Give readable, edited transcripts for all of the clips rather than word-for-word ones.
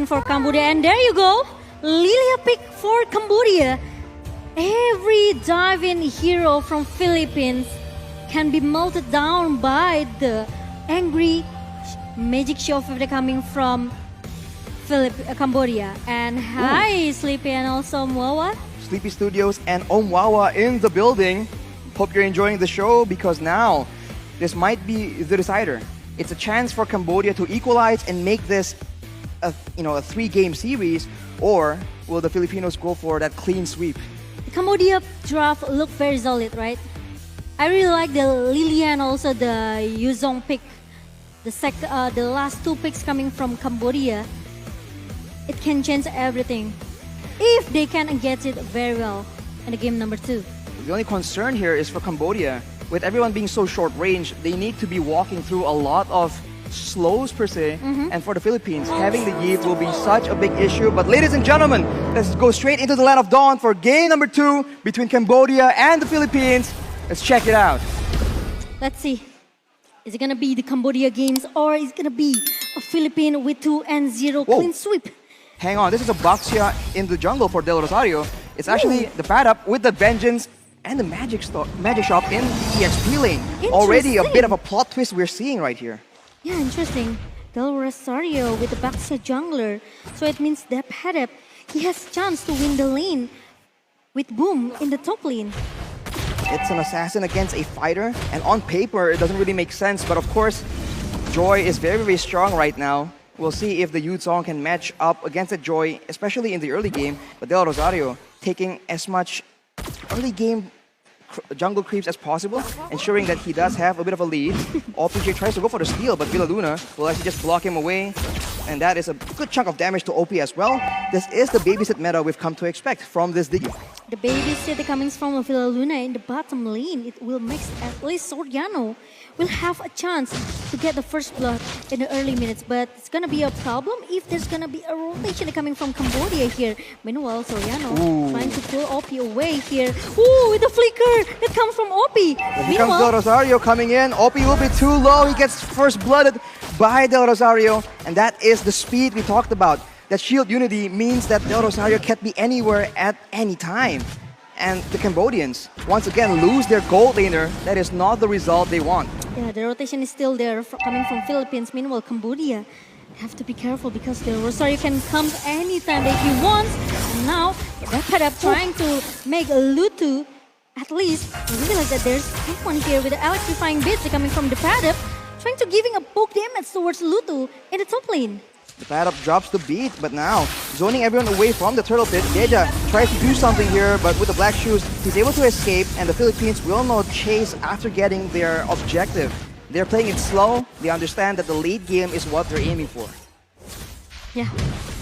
for Cambodia, and there you go, Lilia pick for Cambodia. Every dive-in hero from Philippines can be melted down by the angry magic show coming from Cambodia. And hi, Sleepy and also Mwawa. Sleepy Studios and Omwawa in the building. Hope you're enjoying the show because now this might be the decider. It's a chance for Cambodia to equalize and make this a 3-game series, or will the Filipinos go for that clean sweep? The Cambodia draft looked very solid, right? I really like the Lilia and also the Yuzong pick. The last 2 picks coming from Cambodia. It can change everything if they can get it very well in the game number 2. The only concern here is for Cambodia. With everyone being so short range, they need to be walking through a lot of slows per se. And for the Philippines, having the Yeet will be such a big issue. But ladies and gentlemen, let's go straight into the land of dawn for game number 2 between Cambodia and the Philippines. Let's check it out. Let's see. Is it going to be the Cambodia games or is it going to be a Philippine with 2-0 clean sweep? Hang on, this is a box here in the jungle for Del Rosario. It's actually the pad up with the vengeance and the magic shop in the XP lane. Already a bit of a plot twist we're seeing right here. Yeah, interesting. Del Rosario with the Baxia jungler. So it means that pad up, he has a chance to win the lane with Boom in the top lane. It's an assassin against a fighter, and on paper it doesn't really make sense, but of course Joy is very, very strong right now. We'll see if the Yuzong can match up against the Joy, especially in the early game. But Del Rosario taking as much early game jungle creeps as possible, ensuring that he does have a bit of a lead. OPJ tries to go for the steal, but Villaluna will actually just block him away. And that is a good chunk of damage to OP as well. This is the babysit meta we've come to expect from this Digi. The babysit coming from Villaluna in the bottom lane, it will make at least Soriano will have a chance to get the first blood in the early minutes. But it's going to be a problem if there's going to be a rotation coming from Cambodia here. Meanwhile, Soriano trying to pull OP away here. Ooh, with the flicker that comes from OP. Here comes Del Rosario coming in. OP will be too low. He gets first blooded by Del Rosario. And that is the speed we talked about. That shield unity means that Del Rosario can't be anywhere at any time. And the Cambodians, once again, lose their gold laner. That is not the result they want. Yeah, the rotation is still there coming from Philippines. Meanwhile, Cambodia have to be careful because the Rosario can come anytime that he wants. And now, that pad up trying to make Lutu at least realize that there's someone here with the electrifying bits coming from the pad up, trying to giving a poke damage towards Lutu in the top lane. The pad up drops the beat, but now zoning everyone away from the turtle pit. Deja tries to do something here, but with the black shoes, he's able to escape, and the Philippines will not chase after getting their objective. They're playing it slow. They understand that the late game is what they're aiming for. Yeah,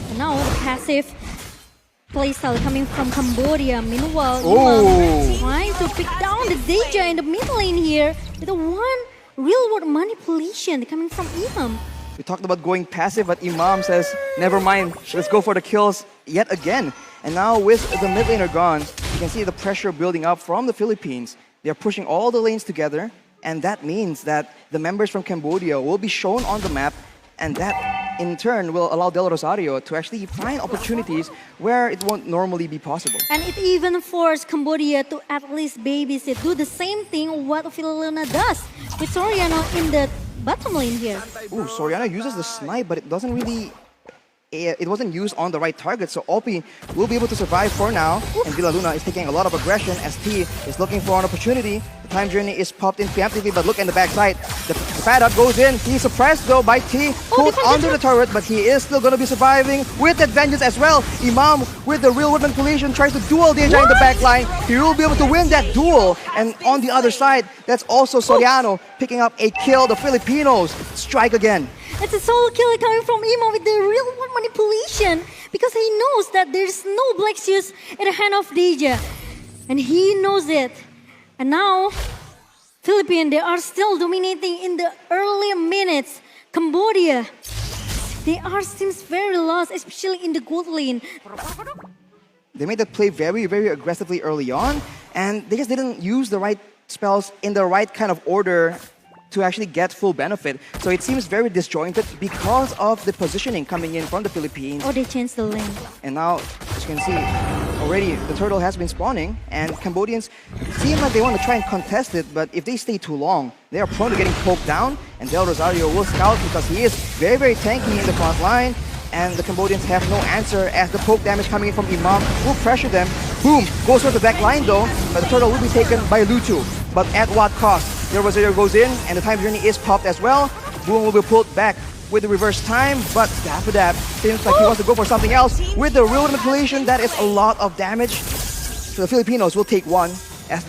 and now the passive playstyle coming from Cambodia. Meanwhile, Imam trying to pick down the Deja in the mid lane here with a one real-world manipulation coming from Imam. We talked about going passive, but Imam says, never mind, let's go for the kills yet again. And now with the mid laner gone, you can see the pressure building up from the Philippines. They're pushing all the lanes together, and that means that the members from Cambodia will be shown on the map, and that in turn will allow Del Rosario to actually find opportunities where it won't normally be possible. And it even forced Cambodia to at least babysit, do the same thing what Villaluna does with Soriano in the bottom lane here. Ooh, Soriano uses the snipe, but it doesn't really... It wasn't used on the right target, so OP will be able to survive for now. And Villaluna is taking a lot of aggression as T is looking for an opportunity. The time journey is popped in preemptively, but look in the backside. The pad up goes in. He's suppressed though by T, pulled under the turret, but he is still going to be surviving with that vengeance as well. Imam with the real woodman collision tries to duel Deja in the backline. He will be able to win that duel. And on the other side, that's also Soriano picking up a kill. The Filipinos strike again. It's a solo kill coming from Imam with the real world manipulation because he knows that there's no black shoes in the hand of Deja. And he knows it. And now, Philippines, they are still dominating in the early minutes. Cambodia, they seems very lost, especially in the gold lane. They made that play very, very aggressively early on, and they just didn't use the right spells in the right kind of order to actually get full benefit. So it seems very disjointed because of the positioning coming in from the Philippines. Oh, they changed the lane. And now, as you can see, already the turtle has been spawning, and Cambodians seem like they want to try and contest it, but if they stay too long, they are prone to getting poked down, and Del Rosario will scout because he is very, very tanky in the front line, and the Cambodians have no answer as the poke damage coming in from Imam will pressure them. Boom! Goes for the back line though, but the turtle will be taken by Lutu. But at what cost? Del Rosario goes in, and the time journey is popped as well. Boom will be pulled back with the reverse time, but Dap seems like he wants to go for something else. With the real manipulation, that is a lot of damage. So the Filipinos will take one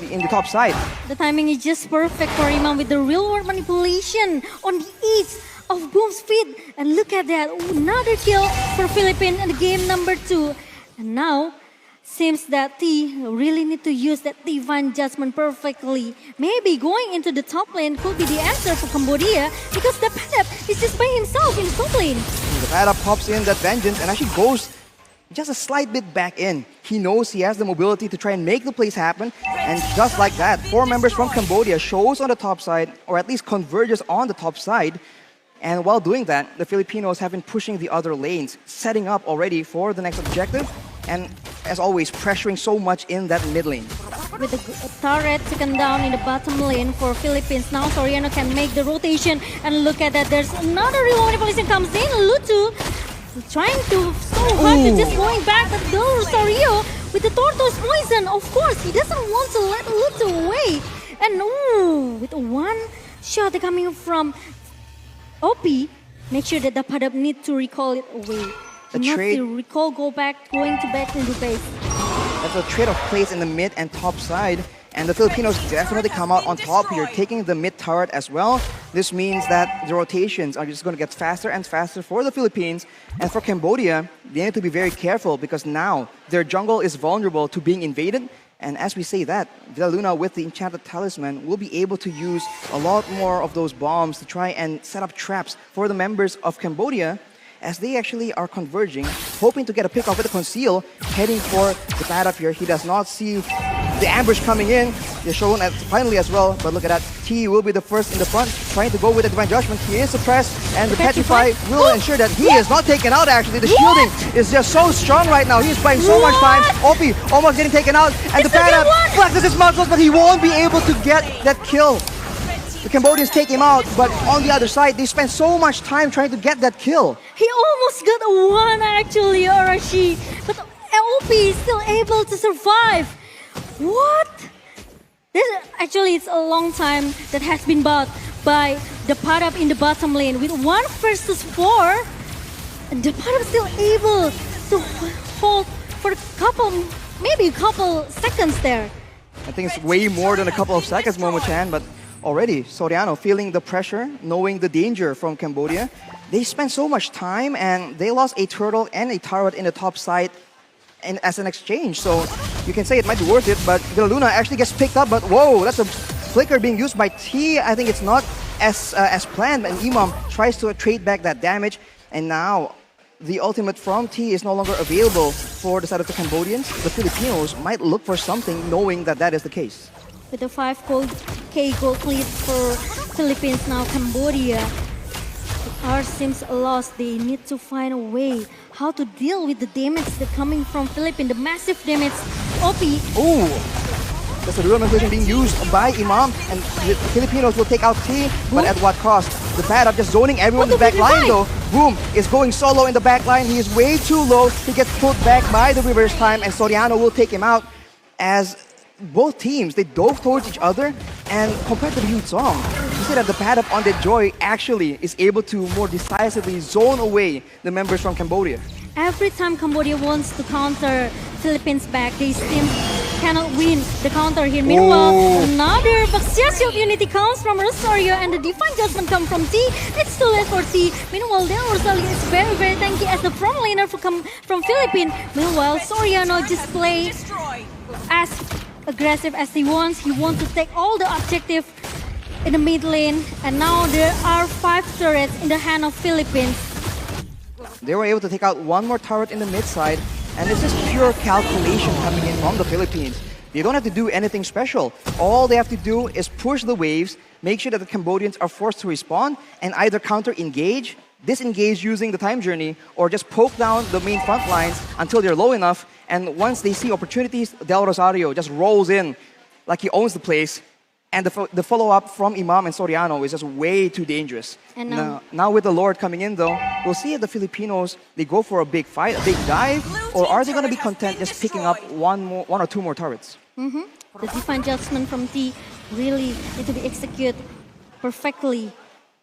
in the top side. The timing is just perfect for Imam with the real world manipulation on the ease of Boom's feet. And look at that, another kill for Philippines in game number 2. And now, seems that T really need to use that divine judgment perfectly. Maybe going into the top lane could be the answer for Cambodia because the Padap is just by himself in the top lane. The Padap pops in that vengeance and actually goes just a slight bit back in. He knows he has the mobility to try and make the plays happen, and just like that, 4 members from Cambodia shows on the top side, or at least converges on the top side. And while doing that, the Filipinos have been pushing the other lanes, setting up already for the next objective, and as always, pressuring so much in that mid lane. With the turret taken down in the bottom lane for Philippines, now Soriano can make the rotation, and look at that, there's another real manipulation comes in. Lutu trying to so hard to just going back, but Del Rosario with the tortoise poison, of course, he doesn't want to let Lutu away. And with one shot coming from OP, make sure that the Padap need to recall it away. The trade, to recall, going back into base. That's a trade of plays in the mid and top side. And the Filipinos definitely come out on top here, taking the mid turret as well. This means that the rotations are just going to get faster and faster for the Philippines. And for Cambodia, they need to be very careful because now their jungle is vulnerable to being invaded. And as we say that, Villa Luna with the Enchanted Talisman will be able to use a lot more of those bombs to try and set up traps for the members of Cambodia as they actually are converging, hoping to get a pick off with the Conceal, heading for the Padap here. He does not see the ambush coming in. They're shown at finally as well, but look at that. T will be the first in the front, trying to go with the Divine Judgment. He is suppressed, and the Petrify will ensure that he is not taken out actually. The shielding is just so strong right now. He's buying so much time. Opie almost getting taken out, and the Padap flexes his muscles, but he won't be able to get that kill. The Cambodians take him out, but on the other side, they spend so much time trying to get that kill. He almost got one actually, Arashi, but OP is still able to survive. What? Actually, it's a long time that has been bought by the Padap in the bottom lane with 1 versus 4. And the Padap still able to hold for maybe a couple seconds there. I think it's way more than a couple of seconds, Momo-chan, but already Soriano feeling the pressure, knowing the danger from Cambodia. They spent so much time and they lost a turtle and a turret in the top side as an exchange. So you can say it might be worth it, but Villa Luna actually gets picked up, but whoa, that's a flicker being used by T. I think it's not as planned, and Imam tries to trade back that damage, and now the ultimate from T is no longer available for the side of the Cambodians. The Filipinos might look for something knowing that that is the case. With the 5K gold lead for Philippines now, Cambodia, our seems lost. They need to find a way how to deal with the damage that's coming from Philippines, the massive damage. OP. Ooh, that's a real manipulation being used by Imam, and the Filipinos will take out T, but at what cost? The Padap just zoning everyone in the back line though. Boom is going solo in the back line. He is way too low. He gets pulled back by the reverse time, and Soriano will take him out as both teams, they dove towards each other, and compared to the Youth Song, you see that the Padap on the Joy actually is able to more decisively zone away the members from Cambodia. Every time Cambodia wants to counter Philippines back, they still cannot win the counter here. Meanwhile, another Baxiasi of Unity comes from Rosario, and the Divine Judgment comes from T. It's too late for T. Meanwhile, Del Rosario is very, very tanky as the front laner from Philippines. Meanwhile, Soriano just plays as aggressive as he wants. He wants to take all the objective in the mid lane, and now there are 5 turrets in the hand of Philippines. They were able to take out one more turret in the mid side, and it's just pure calculation coming in from the Philippines. They don't have to do anything special. All they have to do is push the waves, make sure that the Cambodians are forced to respond and either counter-engage, disengage using the time journey, or just poke down the main front lines until they're low enough. And once they see opportunities, Del Rosario just rolls in like he owns the place. And the follow-up from Imam and Soriano is just way too dangerous. And now with the Lord coming in, though, we'll see if the Filipinos, they go for a big fight, a big dive, or are they going to be content just picking up one or two more turrets? The divine judgment from T really need to be executed perfectly.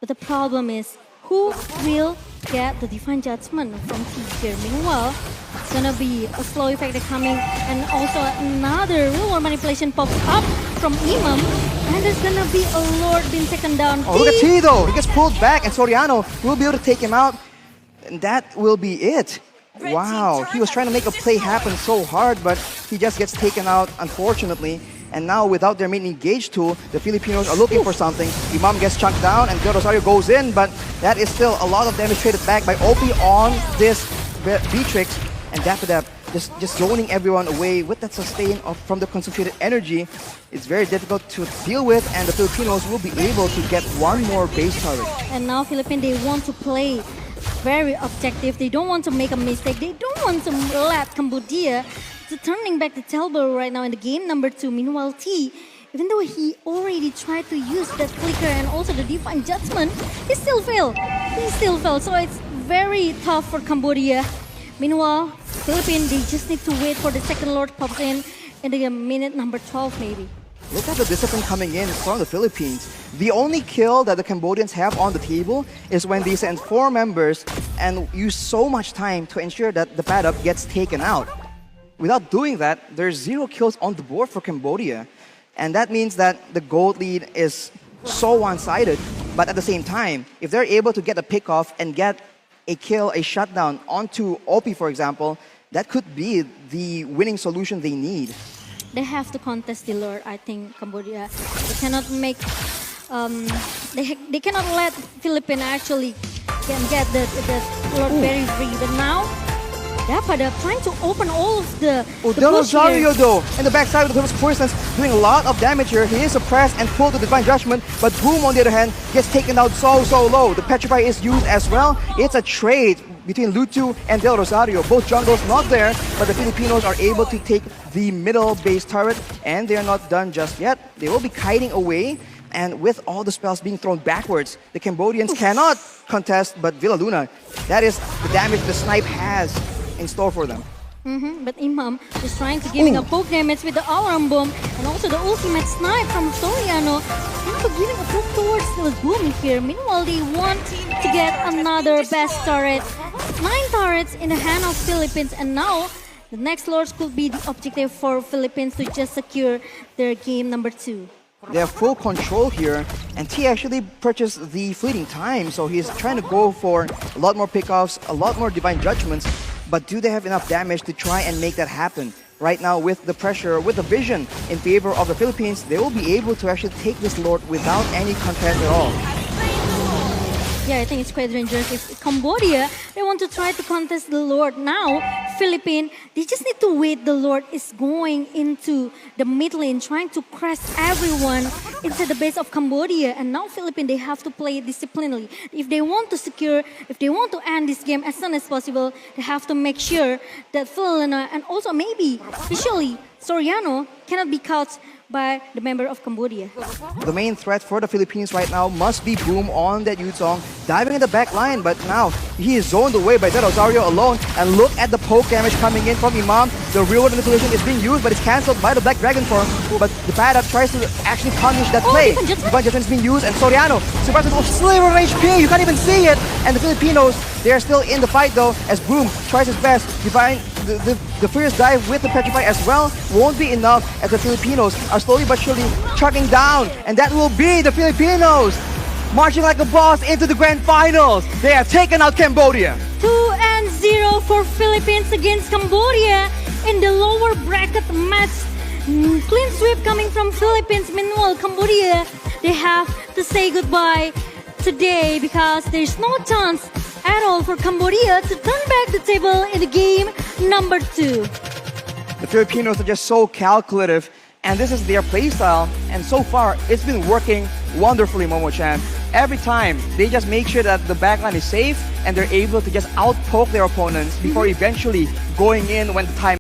But the problem is, who will get the divine judgment from T here? Meanwhile, it's gonna be a slow effect coming, and also another real world manipulation pops up from Imam, and there's gonna be a Lord being taken down. Oh, look at T though! He gets pulled back, and Soriano will be able to take him out, and that will be it. Wow, he was trying to make a play happen so hard, but he just gets taken out, unfortunately. And now, without their main engage tool, the Filipinos are looking for something. Imam gets chunked down, and Del Rosario goes in, but that is still a lot of damage traded back by OP on this Beatrix. And Dappadap just zoning everyone away with that sustain from the concentrated energy. It's very difficult to deal with, and the Filipinos will be able to get one more base turret. And now Philippines, they want to play very objective. They don't want to make a mistake. They don't want to let Cambodia to turning back the tailball right now in the game number 2. Meanwhile, T, even though he already tried to use that flicker and also the divine judgment, he still failed. So it's very tough for Cambodia. Meanwhile, Philippines, they just need to wait for the second Lord pops in the minute number 12 maybe. Look at the discipline coming in from the Philippines. The only kill that the Cambodians have on the table is when they send 4 members and use so much time to ensure that the pad up gets taken out. Without doing that, there's 0 kills on the board for Cambodia. And that means that the gold lead is so one-sided. But at the same time, if they're able to get a pick-off and get a kill, a shutdown onto OP, for example, that could be the winning solution they need. They have to contest the Lord, I think, Cambodia. They cannot make... they cannot let Philippines actually get the Lord very free. But now, Dappada trying to open all of the Del Rosario though, in the backside of the first persons, doing a lot of damage here. He is suppressed and pulled to Divine Judgment, but Boom on the other hand gets taken out so low. The Petrify is used as well. It's a trade between Lutu and Del Rosario. Both jungles not there, but the Filipinos are able to take the middle base turret, and they are not done just yet. They will be kiting away, and with all the spells being thrown backwards, the Cambodians cannot contest, but Villa Luna, that is the damage the snipe has in store for them. But Imam is trying to giving a poke damage with the alarm bomb and also the ultimate snipe from Soriano. Also giving a poke towards the Boom here. Meanwhile, they want to get another best turret. 9 turrets in the hand of Philippines, and now the next Lords could be the objective for Philippines to just secure their game number 2. They have full control here, and T actually purchased the fleeting time, so he's trying to go for a lot more pickoffs, a lot more Divine Judgments. But do they have enough damage to try and make that happen? Right now, with the pressure, with the vision in favor of the Philippines, they will be able to actually take this Lord without any contest at all. Yeah, I think it's quite dangerous. If Cambodia, they want to try to contest the Lord now, Philippines, they just need to wait. The Lord is going into the mid lane, trying to crush everyone into the base of Cambodia. And now Philippines, they have to play disciplinedly. If they want to secure, if they want to end this game as soon as possible, they have to make sure that Philina and also maybe, especially Soriano, cannot be caught by the member of Cambodia. The main threat for the Philippines right now must be Boom on that Yuzong, diving in the back line, but now he is zoned away by Del Rosario alone, and look at the poke damage coming in from Imam. The real manipulation is being used, but it's cancelled by the Black Dragon form, but the Paddock tries to actually punish that play. Divine Judgment is being used, and Soriano survives with sliver of HP, you can't even see it, and the Filipinos, they are still in the fight though, as Boom tries his best. The first dive with the Petrify as well won't be enough, as the Filipinos are slowly but surely chugging down, and that will be the Filipinos marching like a boss into the grand finals. They have taken out Cambodia. 2-0 for Philippines against Cambodia in the lower bracket match. Clean sweep coming from Philippines. Meanwhile, Cambodia, they have to say goodbye today because there's no chance at all for Cambodia to turn back the table in the game number 2. The Filipinos are just so calculative, and this is their playstyle, and so far it's been working wonderfully, Momo-chan. Every time, they just make sure that the backline is safe and they're able to just out-poke their opponents before eventually going in when the time